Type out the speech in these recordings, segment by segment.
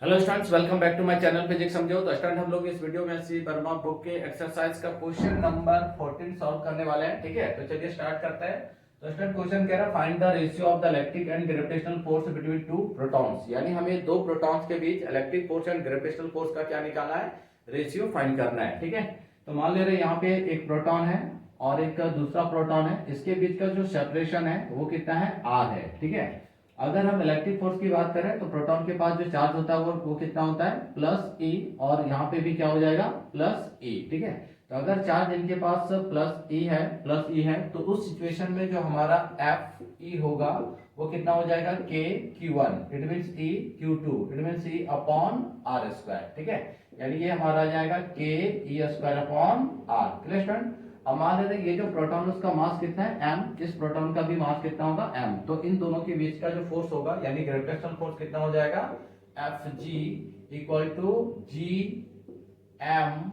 Hello students, welcome back to my channel physics समझो। तो student हम लोग इस वीडियो में सी वर्मा बुक के एक्सरसाइज का क्वेश्चन नंबर 14 सॉल्व करने वाले हैं। ठीक है, तो चलिए स्टार्ट करते हैं। तो स्टूडेंट क्वेश्चन कह रहा है find the ratio of the electric and gravitational force between two protons, यानी हमें दो प्रोटॉन्स के बीच electric force and gravitational force का क्या निकालना है, रेशियो फाइंड करना है। ठीक है, तो मान ले रहे यहाँ पे एक प्रोटॉन है और एक दूसरा प्रोटॉन है, इसके बीच का जो सेपरेशन है वो कितना है, आर है। ठीक है, अगर हम इलेक्ट्रिक फोर्स की बात करें तो प्रोटॉन के पास जो चार्ज होता है वो कितना होता है, प्लस ई, और यहाँ पे भी क्या हो जाएगा, प्लस ई। ठीक है, तो अगर चार्ज इनके पास प्लस ई है तो उस सिचुएशन में जो हमारा एफ ई होगा वो कितना हो जाएगा, K Q one, it means E Q two, it means E upon R square. ठीक है, यानी ये हमारा आ जाएगा K E square upon R. Clear student? अब मान लेते हैं ये जो प्रोटॉन उसका मास कितना है, m, इस प्रोटॉन का भी मास कितना होगा, m, तो इन दोनों के बीच का जो फोर्स होगा यानी ग्रेविटेशनल फोर्स कितना हो जाएगा, Fg equal to G M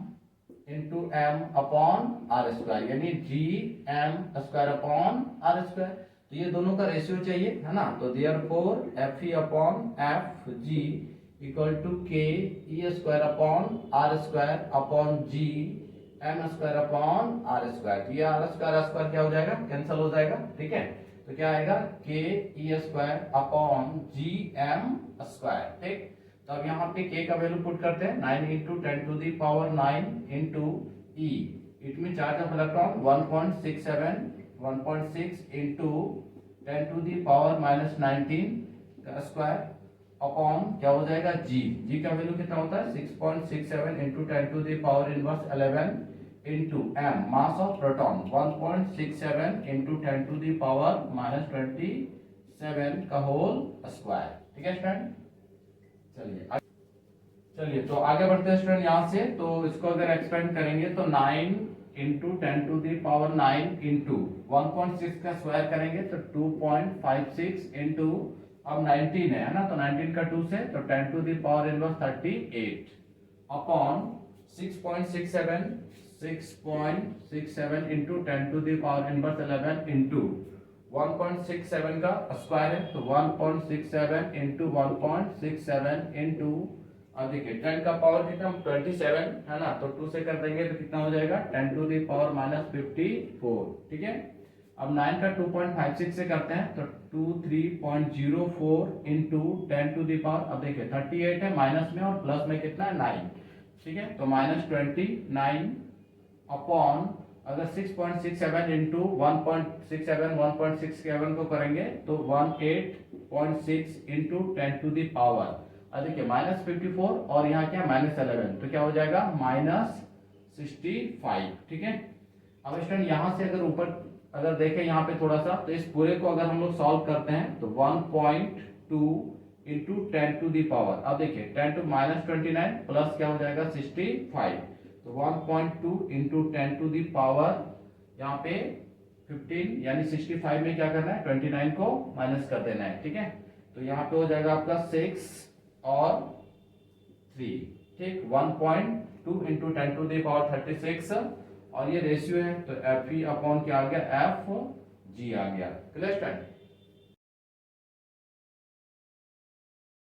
into M upon R square, यानी G M square upon R square. तो ये दोनों का रेशियो चाहिए, है ना। तो therefore F E upon F G equal to K E square upon R square upon G M square upon R square. तो ये आर स्क्वायर क्या हो जाएगा, कैंसिल हो जाएगा। ठीक है, तो क्या आएगा, K E square upon G M square. ठीक, तो अब यहाँ पे के का वैल्यू पुट करते हैं, 9 into 10 to the power 9 into E, it mean charge of electron 1.6 into 10 to the power minus 19 का स्क्वायर अपॉन क्या हो जाएगा, जी का वैल्यू कितना होता है, 6.67 into 10 to the power inverse 11 into M, mass of proton 1.67 into 10 to the power minus 27 का whole square. ठीक है स्टूडेंट, चलिए तो आगे बढ़ते हैं स्टूडेंट यहाँ से। तो इसको अगर एक्सपेंड करेंगे तो 9 into 10 to the power 9 into 1.6 का स्क्वायर करेंगे तो 2.56 इंटू, अब 19 है ना, तो 19 का 2 से तो 10 to the power inverse 38 upon 6.67 into 10 to the power inverse 11 into 1.67 का स्क्वायर है तो 1.67 इंटू 1.67 इंटू, अब देखिए 10 का पावर कितना, 27 है ना, तो 2 से कर देंगे तो कितना हो जाएगा, 10 टू दी पावर माइनस 54। ठीक है, अब 9 का 2.56 से करते हैं तो 23.04 इंटू 10 टू दी पावर, अब देखिए 38 है माइनस में और प्लस में कितना है, 9। ठीक है, तो माइनस 29 अपॉन, अगर 6.67 इंटू 1.67 को करेंगे तो 18.6 इंटू 10 टू दी पावर, अब देखिए माइनस 54 और यहाँ क्या माइनस 11, तो क्या हो जाएगा माइनस 65। ठीक है, अब स्टूडेंट यहाँ से अगर ऊपर अगर देखें यहाँ पे थोड़ा सा, तो इस पूरे को अगर हम लोग सॉल्व करते हैं तो 1.2 इंटू 10 टू दी पावर, अब देखिए 10 टू माइनस 29 प्लस क्या हो जाएगा 65, तो 1.2 इंटू 10 टू दी पावर यहाँ पे 15, यानी 65 में क्या करना है, 29 को माइनस कर देना है। ठीक है, तो यहाँ पे हो जाएगा आपका 6 और 3। ठीक, 1.2 इंटू 10 टू दी पावर 36 और ये रेशियो है तो एफ ई अपॉन क्या आ गया, एफ जी आ गया। Clear student?